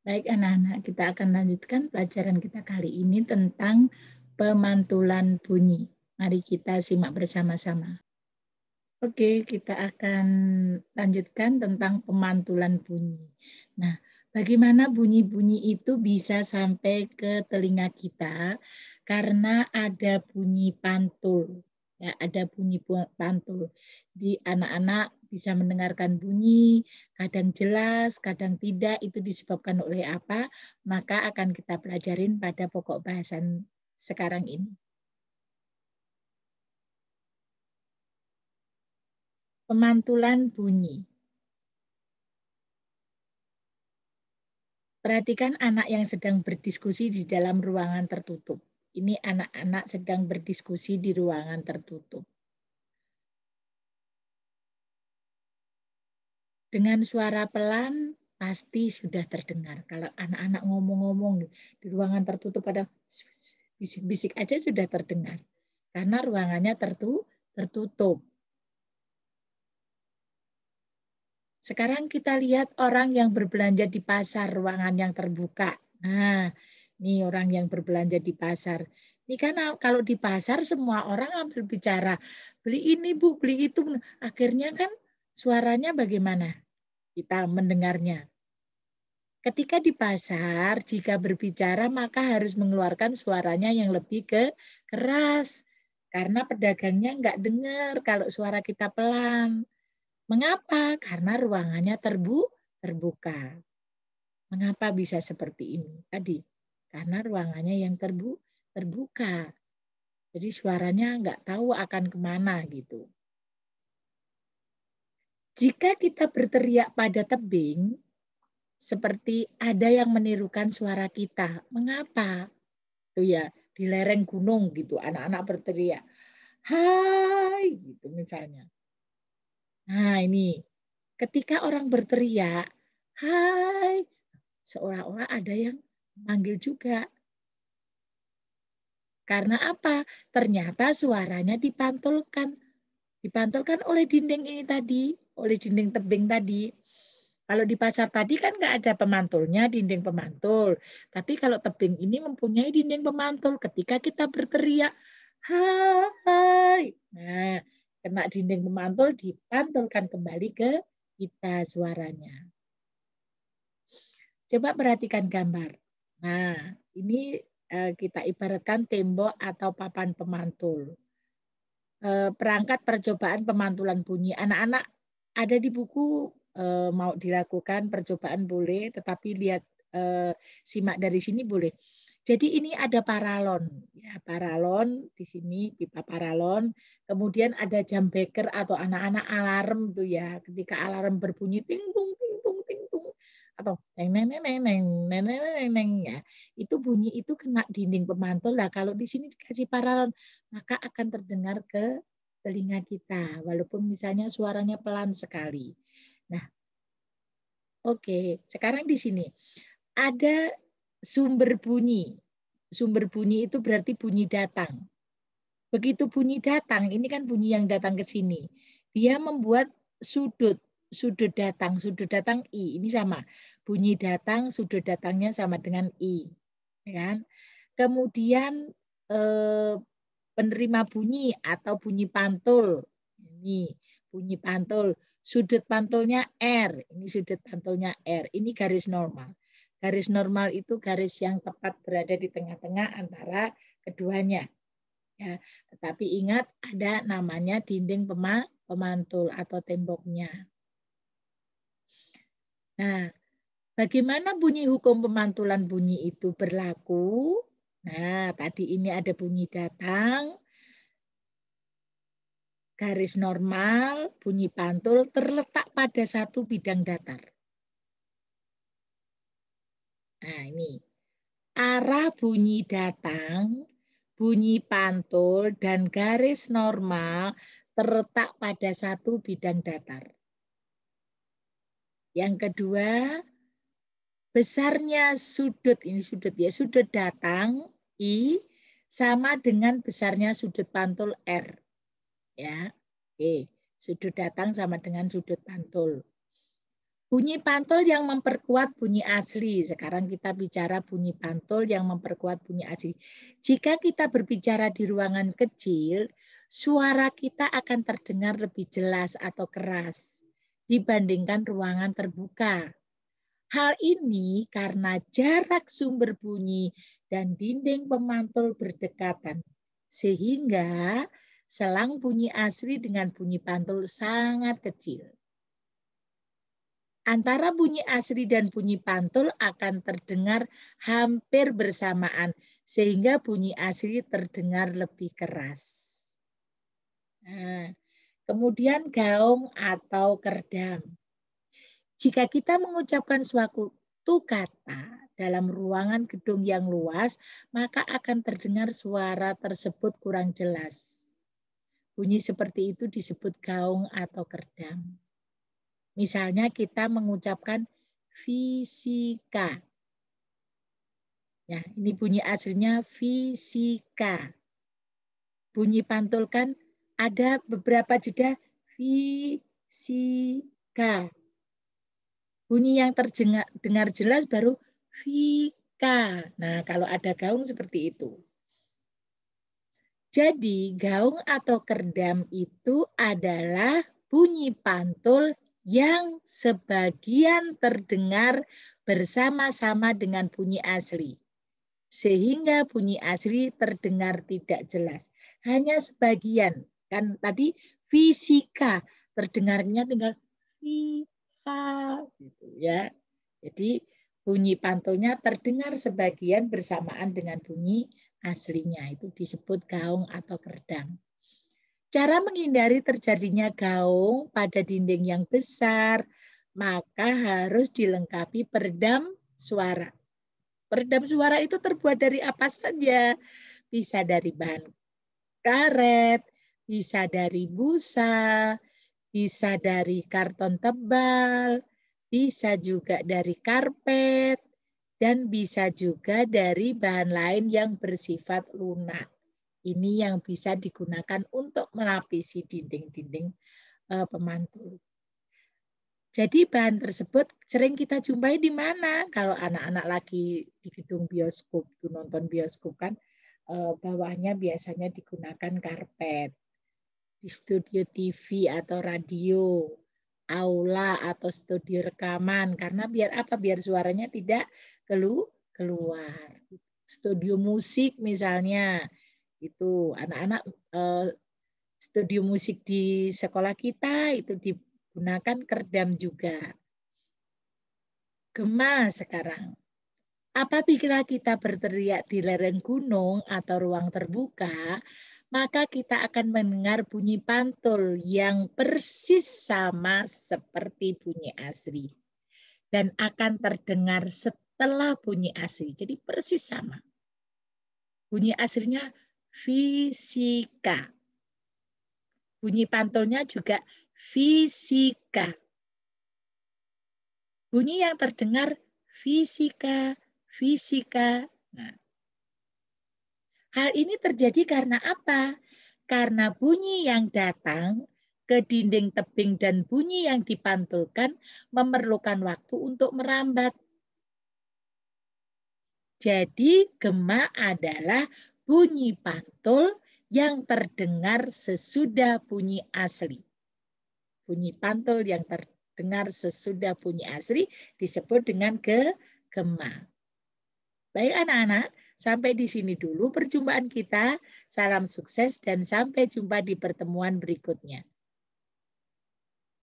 Baik anak-anak, kita akan lanjutkan pelajaran kita kali ini tentang pemantulan bunyi. Mari kita simak bersama-sama. Oke, kita akan lanjutkan tentang pemantulan bunyi. Nah, bagaimana bunyi-bunyi itu bisa sampai ke telinga kita karena ada bunyi pantul. Ya, ada bunyi pantul. Di anak-anak bisa mendengarkan bunyi, kadang jelas, kadang tidak, itu disebabkan oleh apa? Maka akan kita pelajarin pada pokok bahasan sekarang ini. Pemantulan bunyi. Perhatikan anak yang sedang berdiskusi di dalam ruangan tertutup. Ini anak-anak sedang berdiskusi di ruangan tertutup. Dengan suara pelan, pasti sudah terdengar. Kalau anak-anak ngomong-ngomong di ruangan tertutup, pada bisik-bisik aja sudah terdengar. Karena ruangannya tertutup. Sekarang kita lihat orang yang berbelanja di pasar, ruangan yang terbuka. Nah, ini orang yang berbelanja di pasar. Ini kan kalau di pasar semua orang ambil bicara, beli ini Bu, beli itu. Akhirnya kan suaranya bagaimana? Kita mendengarnya. Ketika di pasar, jika berbicara maka harus mengeluarkan suaranya yang lebih keras. Karena pedagangnya nggak dengar kalau suara kita pelan. Mengapa? Karena ruangannya terbuka. Mengapa bisa seperti ini? Tadi, karena ruangannya yang terbuka. Jadi suaranya nggak tahu akan kemana gitu. Jika kita berteriak pada tebing, seperti ada yang menirukan suara kita. Mengapa? Itu ya, di lereng gunung gitu, anak-anak berteriak, hai, gitu misalnya. Nah ini, ketika orang berteriak, hai, seolah-olah ada yang manggil juga. Karena apa? Ternyata suaranya dipantulkan. Dipantulkan oleh dinding ini tadi, oleh dinding tebing tadi. Kalau di pasar tadi kan nggak ada pemantulnya, dinding pemantul. Tapi kalau tebing ini mempunyai dinding pemantul. Ketika kita berteriak, hai. Nah, kena dinding pemantul, dipantulkan kembali ke kita suaranya. Coba perhatikan gambar. Nah, ini kita ibaratkan tembok atau papan pemantul. Perangkat percobaan pemantulan bunyi. Anak-anak ada di buku, mau dilakukan percobaan boleh, tetapi lihat, simak dari sini boleh. Jadi ini ada paralon, ya, paralon di sini, pipa paralon, kemudian ada jam beker atau anak-anak alarm tuh ya, ketika alarm berbunyi ting tung ting tung ting tung atau neng neng neng neng neng neng neng neng neng ya, itu bunyi itu kena dinding pemantul. Lah kalau di sini dikasih paralon, maka akan terdengar ke telinga kita, walaupun misalnya suaranya pelan sekali. Nah, oke, sekarang di sini ada sumber bunyi. Sumber bunyi itu berarti bunyi datang. Begitu bunyi datang, ini kan bunyi yang datang ke sini. Dia membuat sudut, sudut datang I. Ini sama. Bunyi datang, sudut datangnya sama dengan I. Ya kan? Kemudian eh, penerima bunyi atau bunyi pantul. Ini bunyi pantul. Sudut pantulnya R. Ini sudut pantulnya R. Ini garis normal. Garis normal itu garis yang tepat berada di tengah-tengah antara keduanya. Ya, tetapi ingat ada namanya dinding pemantul atau temboknya. Nah, bagaimana bunyi hukum pemantulan bunyi itu berlaku? Nah, tadi ini ada bunyi datang, garis normal, bunyi pantul terletak pada satu bidang datar. Nah, ini arah bunyi datang, bunyi pantul, dan garis normal terletak pada satu bidang datar. Yang kedua, besarnya sudut, ini sudut ya, sudut datang I sama dengan besarnya sudut pantul R. Ya, oke, sudut datang sama dengan sudut pantul. Bunyi pantul yang memperkuat bunyi asli. Sekarang kita bicara bunyi pantul yang memperkuat bunyi asli. Jika kita berbicara di ruangan kecil, suara kita akan terdengar lebih jelas atau keras dibandingkan ruangan terbuka. Hal ini karena jarak sumber bunyi dan dinding pemantul berdekatan. Sehingga selang bunyi asli dengan bunyi pantul sangat kecil. Antara bunyi asli dan bunyi pantul akan terdengar hampir bersamaan, sehingga bunyi asli terdengar lebih keras. Nah, kemudian gaung atau kerdam. Jika kita mengucapkan suatu kata dalam ruangan gedung yang luas, maka akan terdengar suara tersebut kurang jelas. Bunyi seperti itu disebut gaung atau kerdam. Misalnya kita mengucapkan fisika. Ya, ini bunyi aslinya fisika. Bunyi pantul kan ada beberapa jeda fisika. Bunyi yang terdengar jelas baru fika. Nah, kalau ada gaung seperti itu. Jadi, gaung atau kerdam itu adalah bunyi pantul yang sebagian terdengar bersama-sama dengan bunyi asli. Sehingga bunyi asli terdengar tidak jelas. Hanya sebagian. Kan tadi fisika terdengarnya tinggal fika gitu ya. Jadi bunyi pantulnya terdengar sebagian bersamaan dengan bunyi aslinya. Itu disebut gaung atau kerdam. Cara menghindari terjadinya gaung pada dinding yang besar, maka harus dilengkapi peredam suara. Peredam suara itu terbuat dari apa saja? Bisa dari bahan karet, bisa dari busa, bisa dari karton tebal, bisa juga dari karpet, dan bisa juga dari bahan lain yang bersifat lunak. Ini yang bisa digunakan untuk melapisi dinding-dinding pemantul. Jadi bahan tersebut sering kita jumpai di mana? Kalau anak-anak lagi di gedung bioskop, nonton bioskop kan, bawahnya biasanya digunakan karpet. Di studio TV atau radio, aula atau studio rekaman. Karena biar apa? Biar suaranya tidak keluar. Studio musik misalnya, itu anak-anak studio musik di sekolah kita itu digunakan kerdam juga. Gema sekarang. Apabila kita berteriak di lereng gunung atau ruang terbuka, maka kita akan mendengar bunyi pantul yang persis sama seperti bunyi asli. Dan akan terdengar setelah bunyi asli. Jadi persis sama. Bunyi aslinya fisika. Bunyi pantulnya juga fisika. Bunyi yang terdengar fisika, fisika. Nah, hal ini terjadi karena apa? Karena bunyi yang datang ke dinding tebing dan bunyi yang dipantulkan memerlukan waktu untuk merambat. Jadi gema adalah bunyi pantul yang terdengar sesudah bunyi asli. Bunyi pantul yang terdengar sesudah bunyi asli disebut dengan gema. Baik anak-anak, sampai di sini dulu perjumpaan kita. Salam sukses dan sampai jumpa di pertemuan berikutnya.